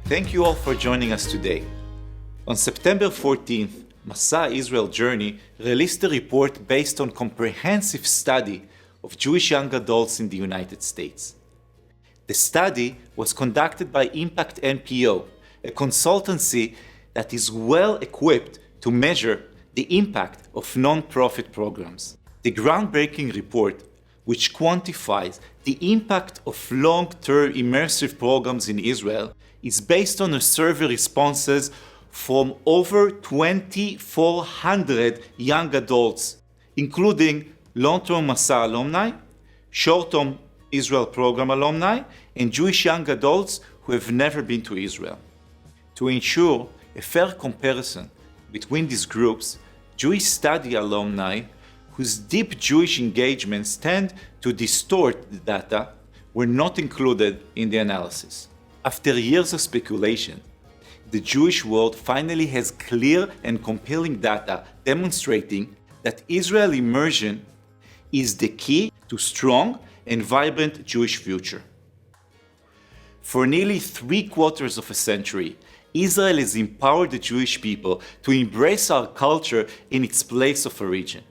Thank you all for joining us today. On September 14th, Masa Israel Journey released a report based on comprehensive study of Jewish young adults in the United States. The study was conducted by Impact NPO, a consultancy that is well equipped to measure the impact of non-profit programs. The groundbreaking report, which quantifies the impact of long-term immersive programs in Israel, is based on a survey responses from over 2,400 young adults, including long-term Masa alumni, short-term Israel program alumni, and Jewish young adults who have never been to Israel. To ensure a fair comparison between these groups, Jewish study alumni whose deep Jewish engagements tend to distort the data were not included in the analysis. After years of speculation, the Jewish world finally has clear and compelling data demonstrating that Israel immersion is the key to strong and vibrant Jewish future. For nearly 3/4 of a century, Israel has empowered the Jewish people to embrace our culture in its place of origin.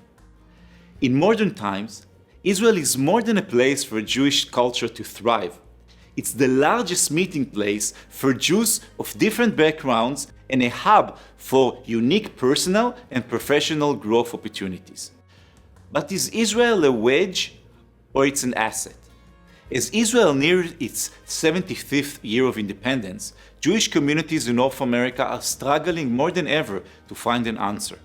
In modern times, Israel is more than a place for Jewish culture to thrive. It's the largest meeting place for Jews of different backgrounds and a hub for unique personal and professional growth opportunities. But is Israel a wedge or it's an asset? As Israel nears its 75th year of independence, Jewish communities in North America are struggling more than ever to find an answer.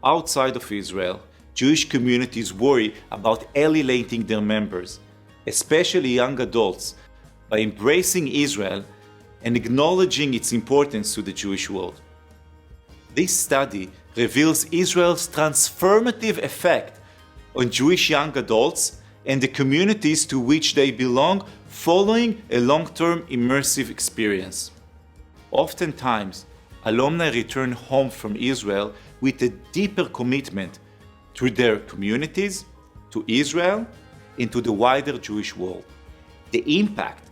Outside of Israel, Jewish communities worry about alienating their members, especially young adults, by embracing Israel and acknowledging its importance to the Jewish world. This study reveals Israel's transformative effect on Jewish young adults and the communities to which they belong following a long-term immersive experience. Oftentimes, alumni return home from Israel with a deeper commitment to their communities, to Israel, and to the wider Jewish world. The impact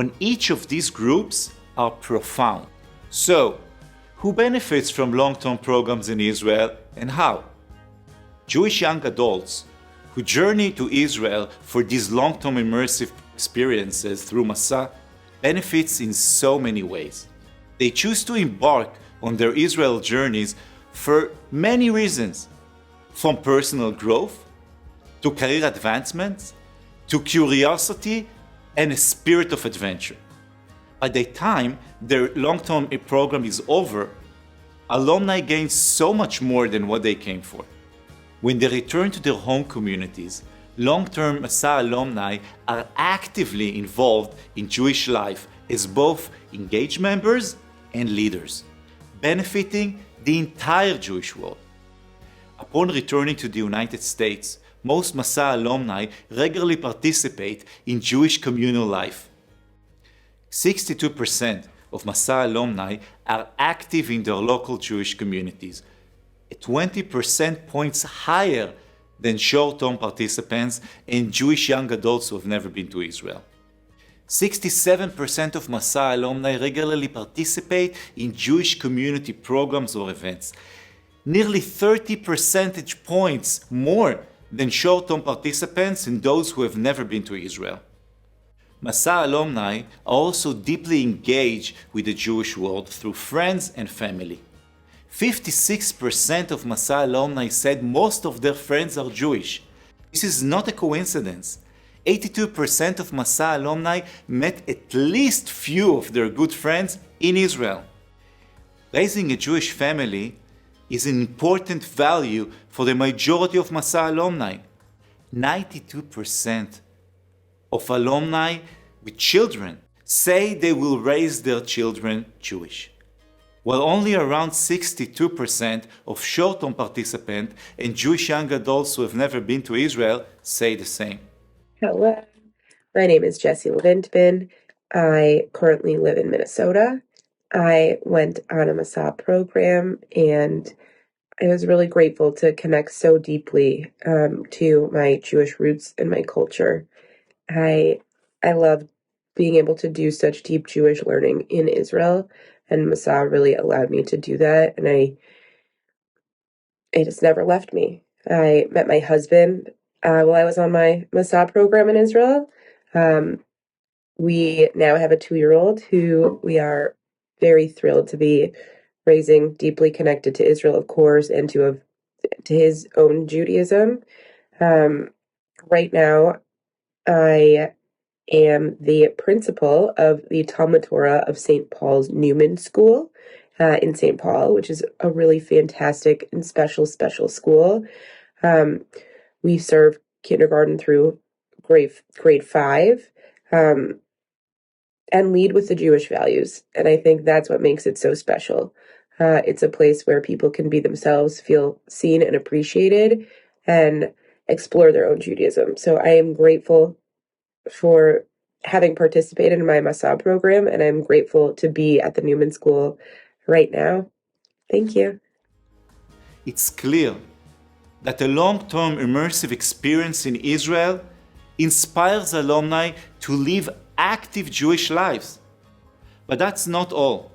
on each of these groups are profound. So, who benefits from long-term programs in Israel and how? Jewish young adults who journey to Israel for these long-term immersive experiences through Masa benefits in so many ways. They choose to embark on their Israel journeys for many reasons, from personal growth, to career advancements, to curiosity and a spirit of adventure. By the time their long-term program is over, alumni gain so much more than what they came for. When they return to their home communities, long-term Masa alumni are actively involved in Jewish life as both engaged members and leaders, benefiting the entire Jewish world. Upon returning to the United States, most Masa alumni regularly participate in Jewish communal life. 62% of Masa alumni are active in their local Jewish communities, 20 percentage points higher than short-term participants and Jewish young adults who have never been to Israel. 67% of Masa alumni regularly participate in Jewish community programs or events, nearly 30 percentage points more than short-term participants and those who have never been to Israel. Masa alumni are also deeply engaged with the Jewish world through friends and family. 56% of Masa alumni said most of their friends are Jewish. This is not a coincidence. 82% of Masa alumni met at least few of their good friends in Israel. Raising a Jewish family is an important value for the majority of Masa alumni. 92% of alumni with children say they will raise their children Jewish, while only around 62% of short-term participants and Jewish young adults who have never been to Israel say the same. Hello, my name is Jessie Levintman. I currently live in Minnesota. I went on a Masa program and I was really grateful to connect so deeply to my Jewish roots and my culture. I love being able to do such deep Jewish learning in Israel, and Masa really allowed me to do that, and it has never left me. I met my husband while I was on my Masa program in Israel. We now have a 2-year-old who we are very thrilled to be raising, deeply connected to Israel, of course, and to his own Judaism. Right now, I am the principal of the Talmud Torah of St. Paul's Newman School in St. Paul, which is a really fantastic and special school. We serve kindergarten through grade 5, and lead with the Jewish values. And I think that's what makes it so special. It's a place where people can be themselves, feel seen and appreciated, and explore their own Judaism. So I am grateful for having participated in my Masa program, and I'm grateful to be at the Newman School right now. Thank you. It's clear that a long-term immersive experience in Israel inspires alumni to live active Jewish lives. But that's not all.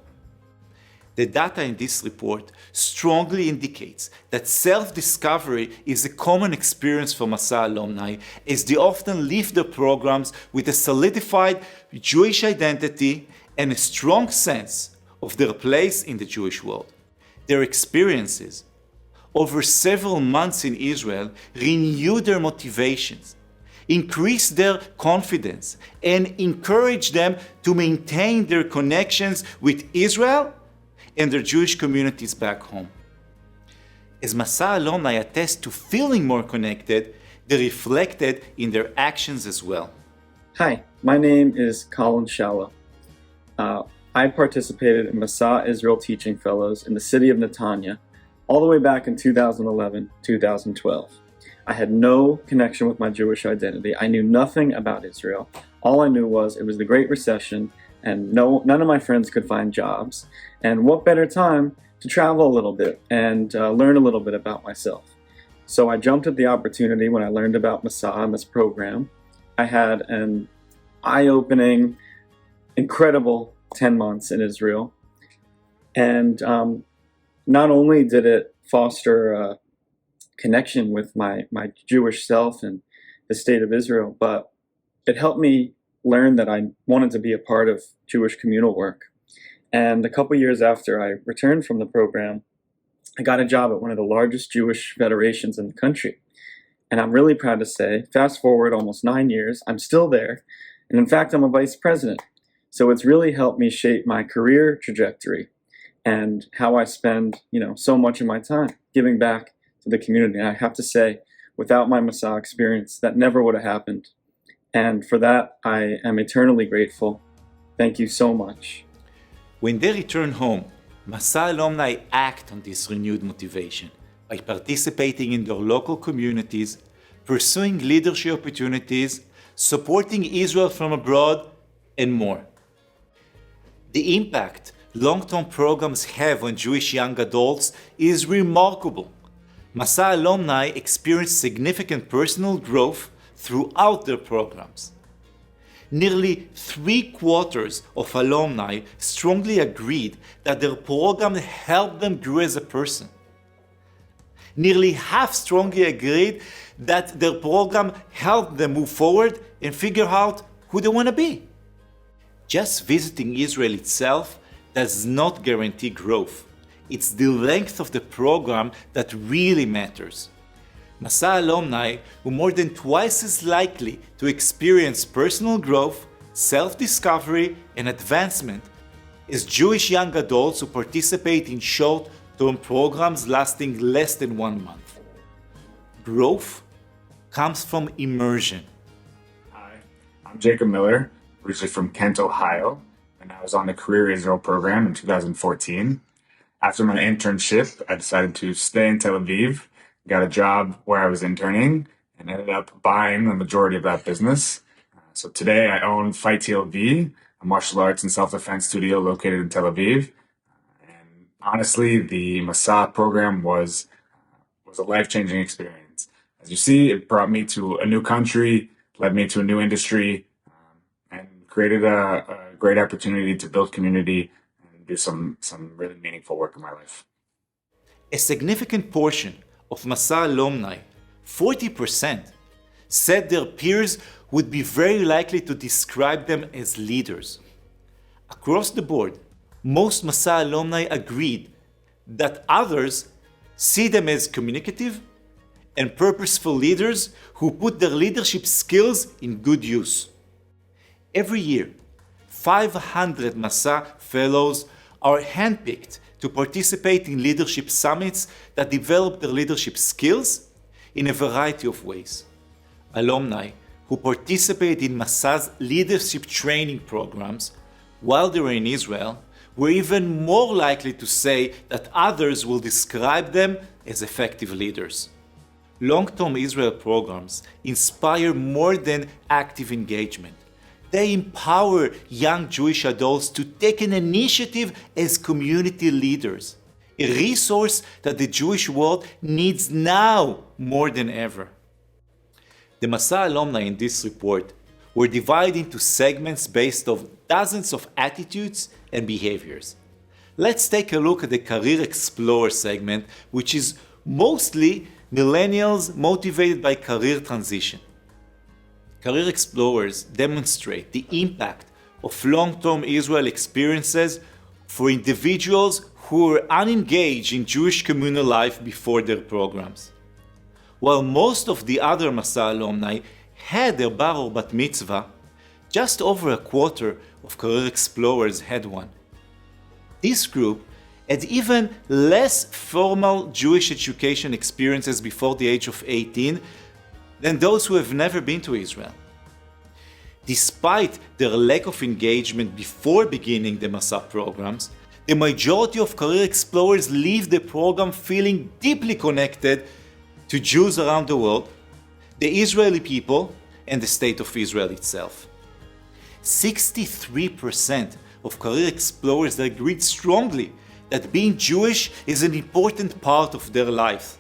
The data in this report strongly indicates that self-discovery is a common experience for Masa alumni, as they often leave their programs with a solidified Jewish identity and a strong sense of their place in the Jewish world. Their experiences over several months in Israel renew their motivations, increase their confidence, and encourage them to maintain their connections with Israel and their Jewish communities back home. As Masa alumni attest to feeling more connected, they're reflected in their actions as well. Hi, my name is Colin Shala. I participated in Masa Israel Teaching Fellows in the city of Netanya all the way back in 2011-2012. I had no connection with my Jewish identity. I knew nothing about Israel. All I knew was it was the Great Recession and none of my friends could find jobs. And what better time to travel a little bit and learn a little bit about myself. So I jumped at the opportunity when I learned about Masa and this program. I had an eye-opening, incredible 10 months in Israel. And not only did it foster a connection with my Jewish self and the state of Israel, but it helped me learn that I wanted to be a part of Jewish communal work. And a couple years after I returned from the program, I got a job at one of the largest Jewish federations in the country. And I'm really proud to say, fast forward almost 9 years, I'm still there. And in fact, I'm a vice president. So it's really helped me shape my career trajectory and how I spend, so much of my time giving back to the community. And I have to say, without my Masa experience, that never would have happened. And for that, I am eternally grateful. Thank you so much. When they return home, Masa alumni act on this renewed motivation by participating in their local communities, pursuing leadership opportunities, supporting Israel from abroad, and more. The impact long-term programs have on Jewish young adults is remarkable. Masa alumni experience significant personal growth throughout their programs. Nearly 3/4 of alumni strongly agreed that their program helped them grow as a person. Nearly half strongly agreed that their program helped them move forward and figure out who they want to be. Just visiting Israel itself does not guarantee growth. It's the length of the program that really matters. Masa alumni were more than twice as likely to experience personal growth, self-discovery, and advancement as Jewish young adults who participate in short-term programs lasting less than 1 month. Growth comes from immersion. Hi, I'm Jacob Miller, originally from Kent, Ohio, and I was on the Career Israel program in 2014. After my internship, I decided to stay in Tel Aviv, got a job where I was interning, and ended up buying the majority of that business. So today I own Fight TLV, a martial arts and self-defense studio located in Tel Aviv. And honestly, the Masa program was a life-changing experience. As you see, it brought me to a new country, led me to a new industry, and created a great opportunity to build community and do some really meaningful work in my life. A significant portion of Masa alumni, 40%, said their peers would be very likely to describe them as leaders. Across the board, most Masa alumni agreed that others see them as communicative and purposeful leaders who put their leadership skills in good use. Every year, 500 Masa fellows are handpicked to participate in leadership summits that develop their leadership skills in a variety of ways. Alumni who participate in Masa's leadership training programs while they were in Israel were even more likely to say that others will describe them as effective leaders. Long-term Israel programs inspire more than active engagement. They empower young Jewish adults to take an initiative as community leaders, a resource that the Jewish world needs now more than ever. The Masa alumni in this report were divided into segments based on dozens of attitudes and behaviors. Let's take a look at the Career Explorer segment, which is mostly millennials motivated by career transition. Career Explorers demonstrate the impact of long-term Israel experiences for individuals who were unengaged in Jewish communal life before their programs. While most of the other Masa alumni had their bar or bat mitzvah, just over a quarter of Career Explorers had one. This group had even less formal Jewish education experiences before the age of 18 than those who have never been to Israel. Despite their lack of engagement before beginning the Masa programs, the majority of Career Explorers leave the program feeling deeply connected to Jews around the world, the Israeli people, and the state of Israel itself. 63% of Career Explorers agreed strongly that being Jewish is an important part of their life,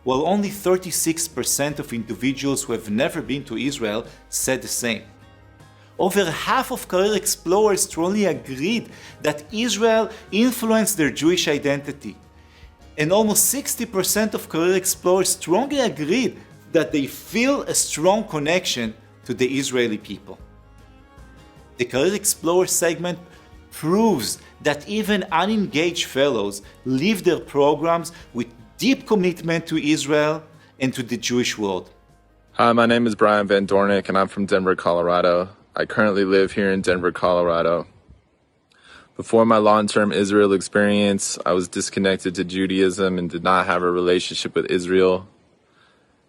while only 36% of individuals who have never been to Israel said the same. Over half of Career Explorers strongly agreed that Israel influenced their Jewish identity, and almost 60% of Career Explorers strongly agreed that they feel a strong connection to the Israeli people. The Career Explorer segment proves that even unengaged fellows leave their programs with deep commitment to Israel and to the Jewish world. Hi, my name is Brian Van Dornick, and I'm from Denver, Colorado. I currently live here in Denver, Colorado. Before my long-term Israel experience, I was disconnected to Judaism and did not have a relationship with Israel.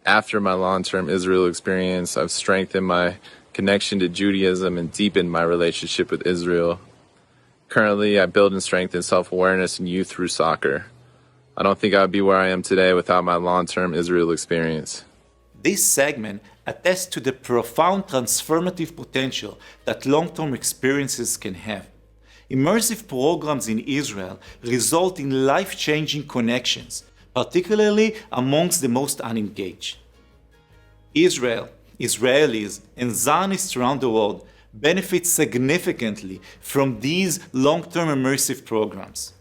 After my long-term Israel experience, I've strengthened my connection to Judaism and deepened my relationship with Israel. Currently, I build and strengthen self-awareness in youth through soccer. I don't think I'd be where I am today without my long-term Israel experience. This segment attests to the profound transformative potential that long-term experiences can have. Immersive programs in Israel result in life-changing connections, particularly amongst the most unengaged. Israel, Israelis, and Zionists around the world benefit significantly from these long-term immersive programs.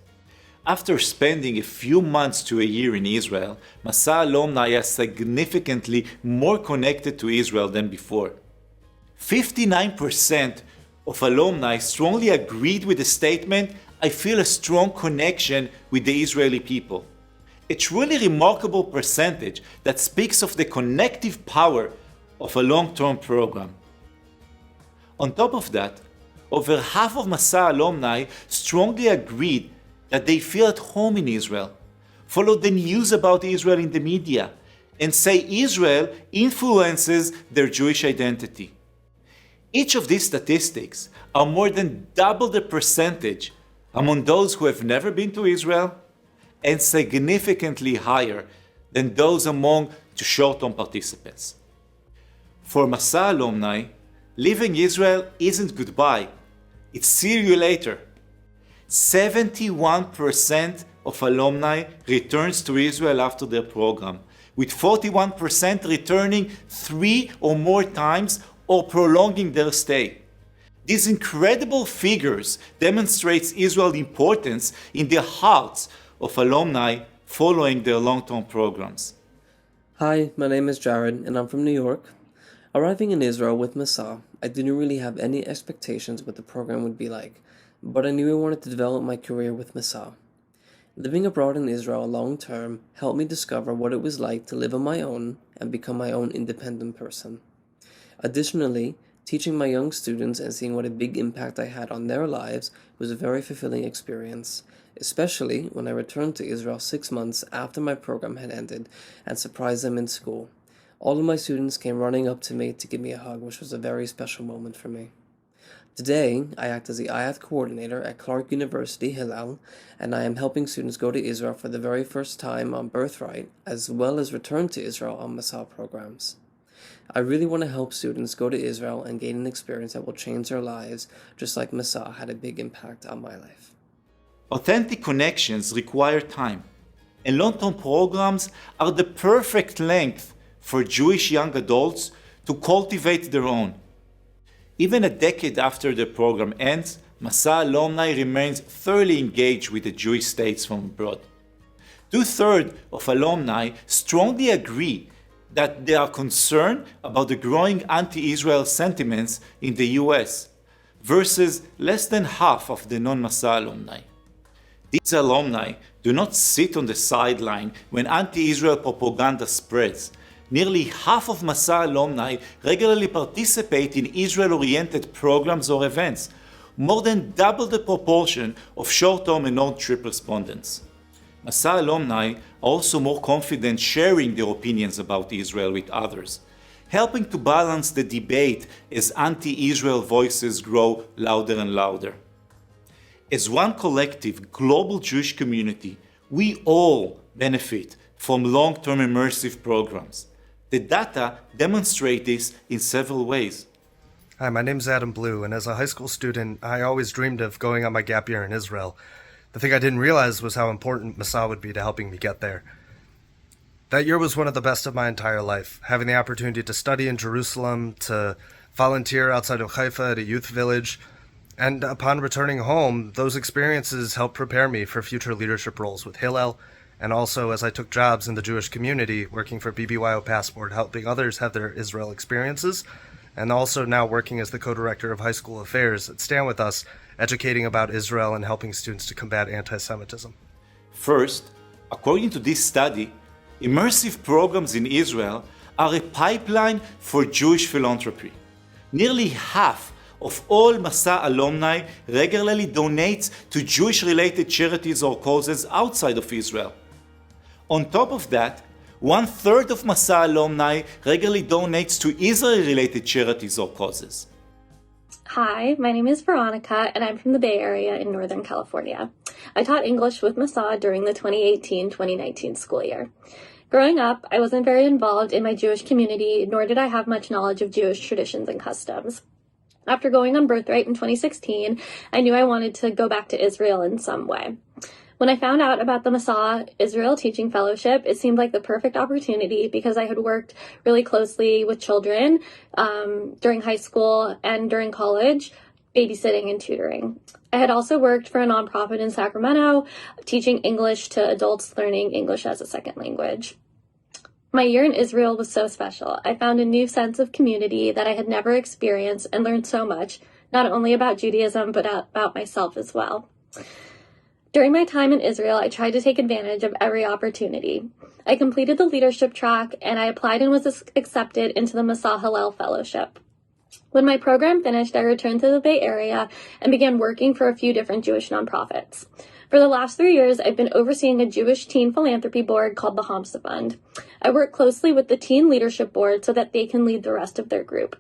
After spending a few months to a year in Israel, Masa alumni are significantly more connected to Israel than before. 59% of alumni strongly agreed with the statement, "I feel a strong connection with the Israeli people." A truly remarkable percentage that speaks of the connective power of a long-term program. On top of that, over half of Masa alumni strongly agreed that they feel at home in Israel, follow the news about Israel in the media, and say Israel influences their Jewish identity. Each of these statistics are more than double the percentage among those who have never been to Israel and significantly higher than those among the short-term participants. For Masa alumni, leaving Israel isn't goodbye, it's see you later. 71% of alumni returns to Israel after their program, with 41% returning 3 or more times or prolonging their stay. These incredible figures demonstrates Israel's importance in the hearts of alumni following their long-term programs. Hi, my name is Jared, and I'm from New York. Arriving in Israel with Masa, I didn't really have any expectations what the program would be like, but I knew I wanted to develop my career with Masa. Living abroad in Israel long term helped me discover what it was like to live on my own and become my own independent person. Additionally, teaching my young students and seeing what a big impact I had on their lives was a very fulfilling experience, especially when I returned to Israel 6 months after my program had ended and surprised them in school. All of my students came running up to me to give me a hug, which was a very special moment for me. Today, I act as the IAT coordinator at Clark University, Hillel, and I am helping students go to Israel for the very first time on Birthright, as well as return to Israel on Masa programs. I really want to help students go to Israel and gain an experience that will change their lives, just like Masa had a big impact on my life. Authentic connections require time, and long-term programs are the perfect length for Jewish young adults to cultivate their own. Even a decade after the program ends, Masa alumni remains thoroughly engaged with the Jewish states from abroad. 2/3 of alumni strongly agree that they are concerned about the growing anti-Israel sentiments in the US, versus less than half of the non-Masa alumni. These alumni do not sit on the sideline when anti-Israel propaganda spreads. Nearly half of Masa alumni regularly participate in Israel-oriented programs or events, more than double the proportion of short-term and non-trip respondents. Masa alumni are also more confident sharing their opinions about Israel with others, helping to balance the debate as anti-Israel voices grow louder and louder. As one collective global Jewish community, we all benefit from long-term immersive programs. The data demonstrate this in several ways. Hi, my name's Adam Blue, and as a high school student, I always dreamed of going on my gap year in Israel. The thing I didn't realize was how important Masa would be to helping me get there. That year was one of the best of my entire life, having the opportunity to study in Jerusalem, to volunteer outside of Haifa at a youth village, and upon returning home, those experiences helped prepare me for future leadership roles with Hillel, and also as I took jobs in the Jewish community, working for BBYO Passport, helping others have their Israel experiences, and also now working as the co-director of high school affairs at Stand With Us, educating about Israel and helping students to combat anti-Semitism. First, according to this study, immersive programs in Israel are a pipeline for Jewish philanthropy. Nearly half of all Masa alumni regularly donates to Jewish-related charities or causes outside of Israel. On top of that, 1/3 of Masa alumni regularly donates to Israel-related charities or causes. Hi, my name is Veronica, and I'm from the Bay Area in Northern California. I taught English with Masa during the 2018-2019 school year. Growing up, I wasn't very involved in my Jewish community, nor did I have much knowledge of Jewish traditions and customs. After going on Birthright in 2016, I knew I wanted to go back to Israel in some way. When I found out about the Masa Israel Teaching Fellowship, it seemed like the perfect opportunity because I had worked really closely with children during high school and during college, babysitting and tutoring. I had also worked for a nonprofit in Sacramento, teaching English to adults learning English as a second language. My year in Israel was so special. I found a new sense of community that I had never experienced and learned so much, not only about Judaism, but about myself as well. During my time in Israel, I tried to take advantage of every opportunity. I completed the leadership track and I applied and was accepted into the Masa Hillel Fellowship. When my program finished, I returned to the Bay Area and began working for a few different Jewish nonprofits. For the last 3 years, I've been overseeing a Jewish teen philanthropy board called the Hamsa Fund. I work closely with the teen leadership board so that they can lead the rest of their group.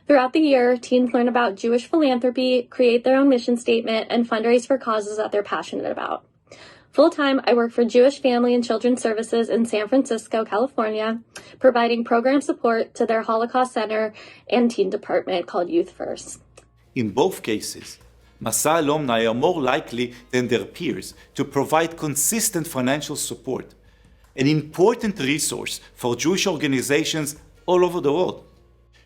Throughout the year, teens learn about Jewish philanthropy, create their own mission statement, and fundraise for causes that they're passionate about. Full-time, I work for Jewish Family and Children's Services in San Francisco, California, providing program support to their Holocaust Center and teen department called Youth First. In both cases, Masa alumni are more likely than their peers to provide consistent financial support, an important resource for Jewish organizations all over the world.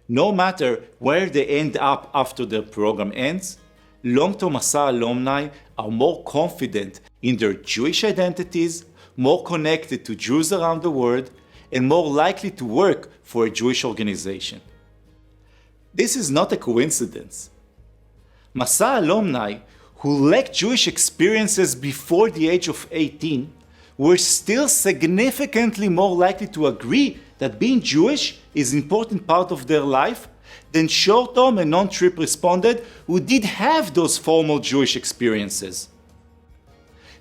no matter where they end up after their program ends, long-term Masa alumni are more confident in their Jewish identities, more connected to Jews around the world, and more likely to work for a Jewish organization. This is not a coincidence. Masa alumni who lacked Jewish experiences before the age of 18 were still significantly more likely to agree that being Jewish is an important part of their life than short-term and non-trip respondents who did have those formal Jewish experiences.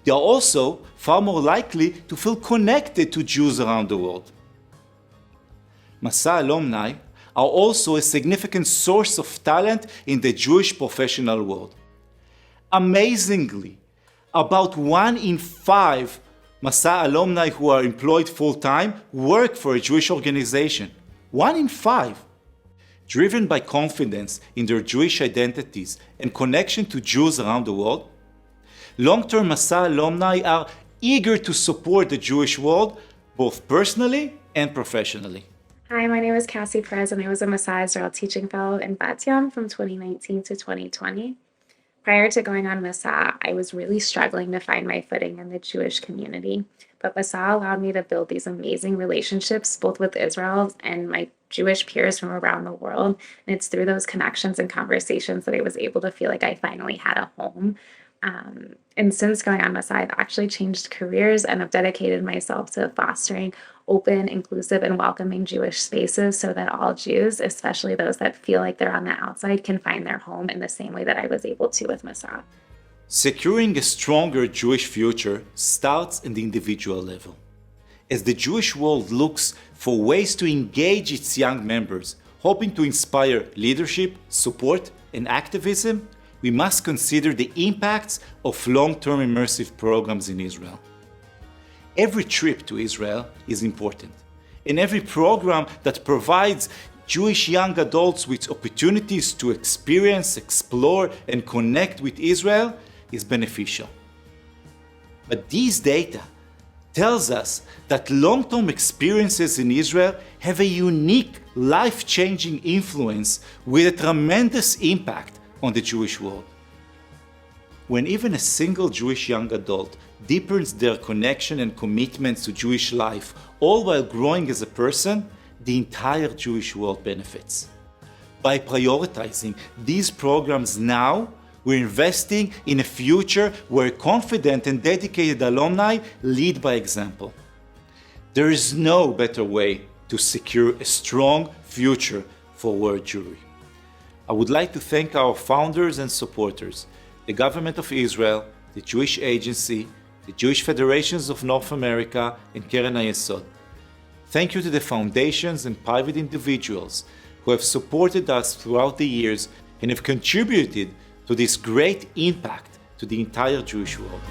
They are also far more likely to feel connected to Jews around the world. Masa alumni are also a significant source of talent in the Jewish professional world. Amazingly, about 1 in 5 Masa alumni who are employed full-time work for a Jewish organization. 1 in 5. Driven by confidence in their Jewish identities and connection to Jews around the world, long-term Masa alumni are eager to support the Jewish world, both personally and professionally. Hi, my name is Cassie Perez, and I was a Masa Israel Teaching Fellow in Bat Yam from 2019 to 2020. Prior to going on Masa, I was really struggling to find my footing in the Jewish community, but Masa allowed me to build these amazing relationships both with Israel and my Jewish peers from around the world, and it's through those connections and conversations that I was able to feel like I finally had a home. And since going on Masa, I've actually changed careers and have dedicated myself to fostering open, inclusive, and welcoming Jewish spaces so that all Jews, especially those that feel like they're on the outside, can find their home in the same way that I was able to with Masa. Securing a stronger Jewish future starts at the individual level. As the Jewish world looks for ways to engage its young members, hoping to inspire leadership, support, and activism, we must consider the impacts of long-term immersive programs in Israel. Every trip to Israel is important, and every program that provides Jewish young adults with opportunities to experience, explore, and connect with Israel is beneficial. But these data tells us that long-term experiences in Israel have a unique, life-changing influence with a tremendous impact on the Jewish world. When even a single Jewish young adult deepens their connection and commitment to Jewish life, all while growing as a person, the entire Jewish world benefits. By prioritizing these programs now, we're investing in a future where confident and dedicated alumni lead by example. There is no better way to secure a strong future for World Jewry. I would like to thank our founders and supporters, the Government of Israel, the Jewish Agency, the Jewish Federations of North America, and Keren HaYesod. Thank you to the foundations and private individuals who have supported us throughout the years and have contributed to this great impact to the entire Jewish world.